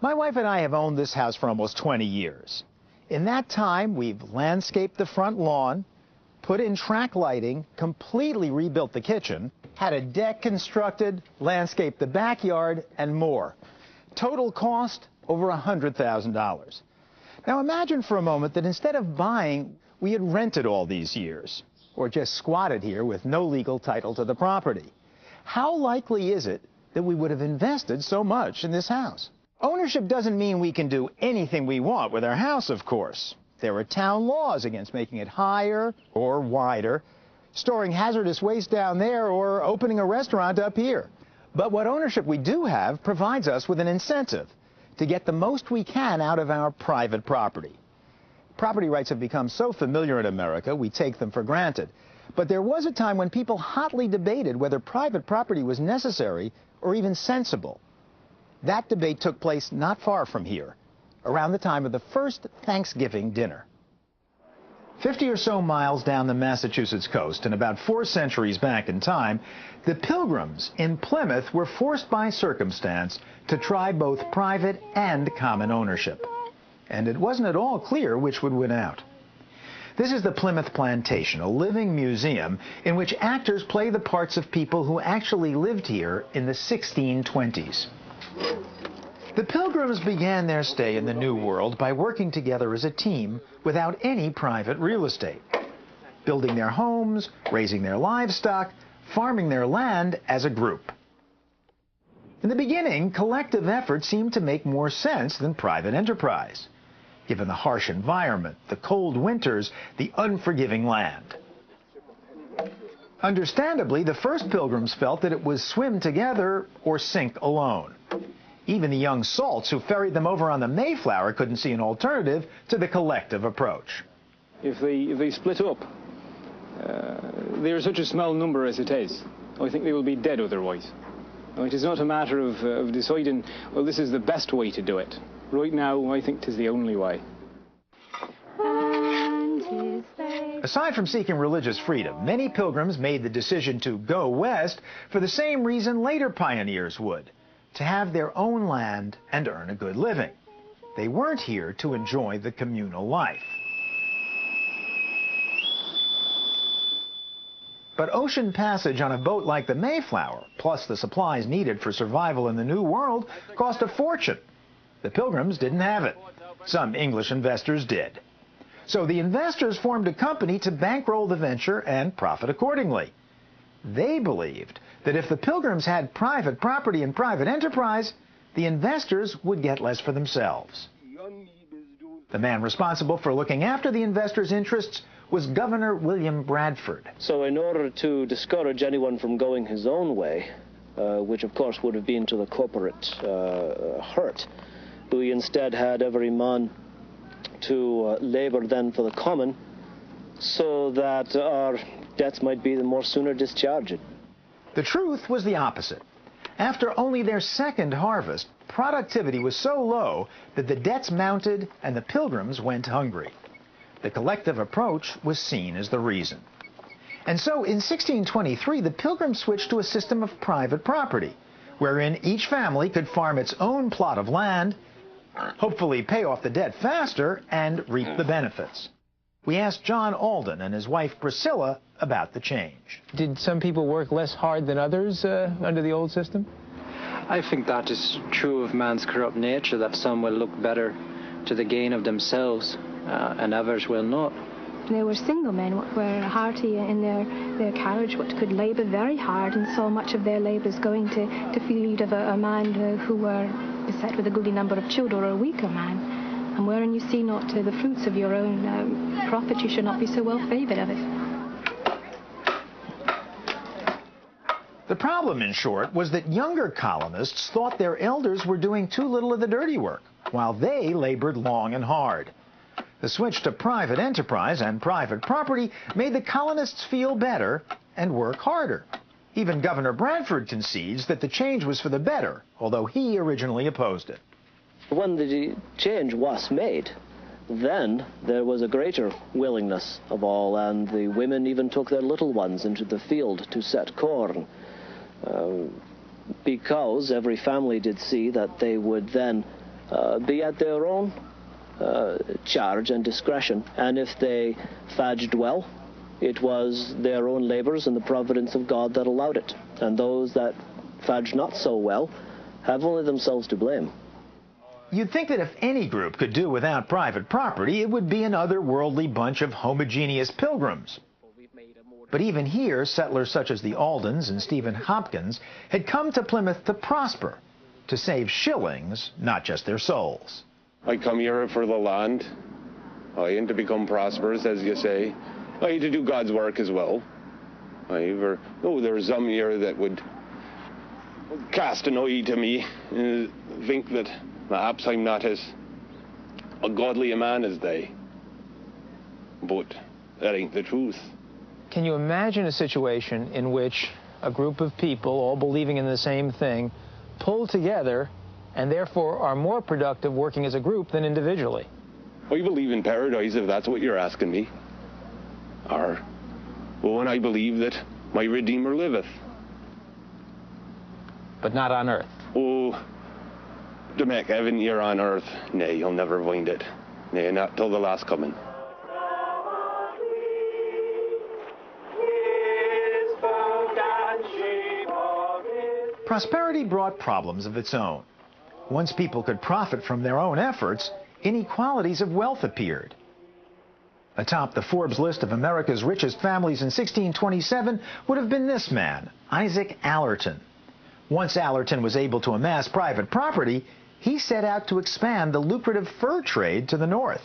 My wife and I have owned this house for almost 20 years. In that time, we've landscaped the front lawn, put in track lighting, completely rebuilt the kitchen, had a deck constructed, landscaped the backyard, and more. Total cost, over $100,000. Now imagine for a moment that instead of buying, we had rented all these years, or just squatted here with no legal title to the property. How likely is it that we would have invested so much in this house? Ownership doesn't mean we can do anything we want with our house, of course. There are town laws against making it higher or wider, storing hazardous waste down there, or opening a restaurant up here. But what ownership we do have provides us with an incentive to get the most we can out of our private property. Property rights have become so familiar in America, we take them for granted. But there was a time when people hotly debated whether private property was necessary or even sensible. That debate took place not far from here, around the time of the first Thanksgiving dinner. 50 or so miles down the Massachusetts coast, and about 4 centuries back in time, the Pilgrims in Plymouth were forced by circumstance to try both private and common ownership. And it wasn't at all clear which would win out. This is the Plymouth Plantation, a living museum in which actors play the parts of people who actually lived here in the 1620s. The Pilgrims began their stay in the New World by working together as a team without any private real estate, building their homes, raising their livestock, farming their land as a group. In the beginning, collective effort seemed to make more sense than private enterprise, given the harsh environment, the cold winters, the unforgiving land. Understandably, the first Pilgrims felt that it was swim together or sink alone. Even the young salts who ferried them over on the Mayflower couldn't see an alternative to the collective approach. If they split up, they are such a small number as it is. I think they will be dead otherwise. It is not a matter of deciding, well, this is the best way to do it. Right now, I think it is the only way. Aside from seeking religious freedom, many Pilgrims made the decision to go west for the same reason later pioneers would: to have their own land and earn a good living. They weren't here to enjoy the communal life. But ocean passage on a boat like the Mayflower, plus the supplies needed for survival in the New World, cost a fortune. The Pilgrims didn't have it. Some English investors did. So the investors formed a company to bankroll the venture and profit accordingly. They believed that if the Pilgrims had private property and private enterprise, the investors would get less for themselves. The man responsible for looking after the investors' interests was Governor William Bradford. So in order to discourage anyone from going his own way, which of course would have been to the corporate hurt, we instead had every man to labor then for the common, so that our debts might be the more sooner discharged. The truth was the opposite. After only their second harvest, productivity was so low that the debts mounted and the Pilgrims went hungry. The collective approach was seen as the reason. And so in 1623, the Pilgrims switched to a system of private property, wherein each family could farm its own plot of land, hopefully pay off the debt faster, and reap the benefits. We asked John Alden and his wife Priscilla about the change. Did some people work less hard than others under the old system? I think that is true of man's corrupt nature, that some will look better to the gain of themselves and others will not. There were single men what were hearty in their carriage, what could labour very hard, and so much of their labours going to feed of a man who were beset with a goodly number of children, or a weaker man. And wherein you see not the fruits of your own profit, you should not be so well favoured of it. The problem, in short, was that younger colonists thought their elders were doing too little of the dirty work, while they labored long and hard. The switch to private enterprise and private property made the colonists feel better and work harder. Even Governor Bradford concedes that the change was for the better, although he originally opposed it. When the change was made, then there was a greater willingness of all, and the women even took their little ones into the field to set corn, because every family did see that they would then be at their own charge and discretion. And if they fadged well, it was their own labours and the providence of God that allowed it. And those that fadged not so well have only themselves to blame. You'd think that if any group could do without private property, it would be an otherworldly bunch of homogeneous pilgrims. But even here, settlers such as the Aldens and Stephen Hopkins had come to Plymouth to prosper, to save shillings, not just their souls. I come here for the land, and to become prosperous, as you say, to do God's work as well. There's some here that would cast an eye to me, think that perhaps I'm not as a godly a man as they. But that ain't the truth. Can you imagine a situation in which a group of people, all believing in the same thing, pull together and therefore are more productive working as a group than individually? I believe in paradise, if that's what you're asking me. And I believe that my Redeemer liveth. But not on earth. Oh, to make heaven here on earth, nay, you'll never find it. Nay, not till the last coming. Prosperity brought problems of its own. Once people could profit from their own efforts, inequalities of wealth appeared. Atop the Forbes list of America's richest families in 1627 would have been this man, Isaac Allerton. Once Allerton was able to amass private property, he set out to expand the lucrative fur trade to the north.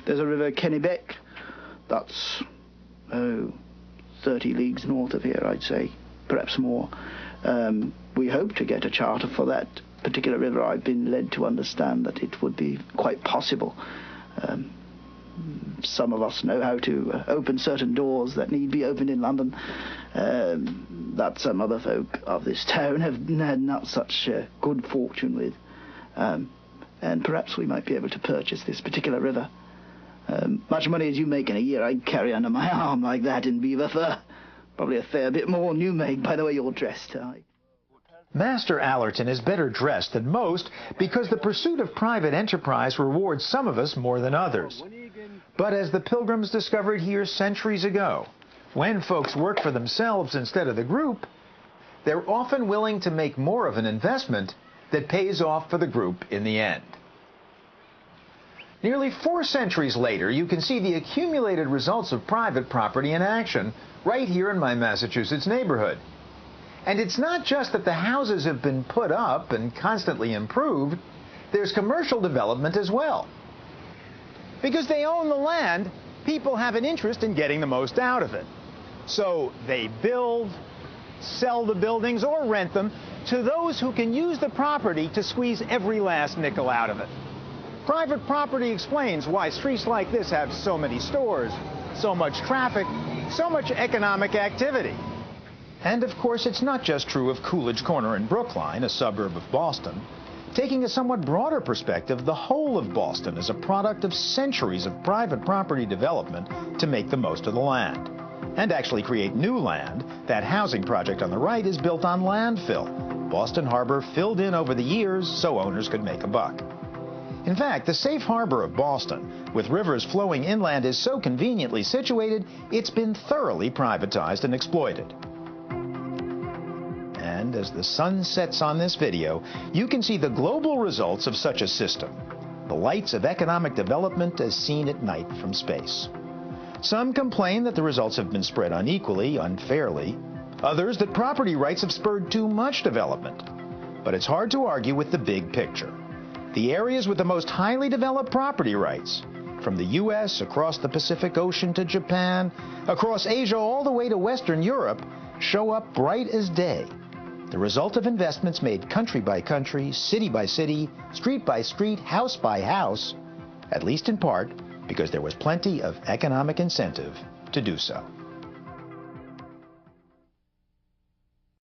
There's a river, Kennebec, that's 30 leagues north of here, I'd say, perhaps more. We hope to get a charter for that particular river. I've been led to understand that it would be quite possible. Some of us know how to open certain doors that need be opened in London that some other folk of this town have had not such good fortune with. And perhaps we might be able to purchase this particular river. Much money as you make in a year, I'd carry under my arm like that in beaver fur. Probably a fair bit more than you make, by the way you're dressed. Master Allerton is better dressed than most because the pursuit of private enterprise rewards some of us more than others. But as the Pilgrims discovered here centuries ago, when folks work for themselves instead of the group, they're often willing to make more of an investment that pays off for the group in the end. Nearly 4 centuries later, you can see the accumulated results of private property in action right here in my Massachusetts neighborhood. And it's not just that the houses have been put up and constantly improved, there's commercial development as well. Because they own the land, people have an interest in getting the most out of it. So they build, sell the buildings, or rent them to those who can use the property to squeeze every last nickel out of it. Private property explains why streets like this have so many stores, so much traffic, so much economic activity. And of course, it's not just true of Coolidge Corner in Brookline, a suburb of Boston. Taking a somewhat broader perspective, the whole of Boston is a product of centuries of private property development to make the most of the land. And actually create new land. That housing project on the right is built on landfill. Boston Harbor filled in over the years so owners could make a buck. In fact, the safe harbor of Boston, with rivers flowing inland, is so conveniently situated, it's been thoroughly privatized and exploited. And as the sun sets on this video, you can see the global results of such a system. The lights of economic development as seen at night from space. Some complain that the results have been spread unequally, unfairly. Others that property rights have spurred too much development. But it's hard to argue with the big picture. The areas with the most highly developed property rights, from the U.S. across the Pacific Ocean to Japan, across Asia all the way to Western Europe, show up bright as day. The result of investments made country by country, city by city, street by street, house by house, at least in part because there was plenty of economic incentive to do so.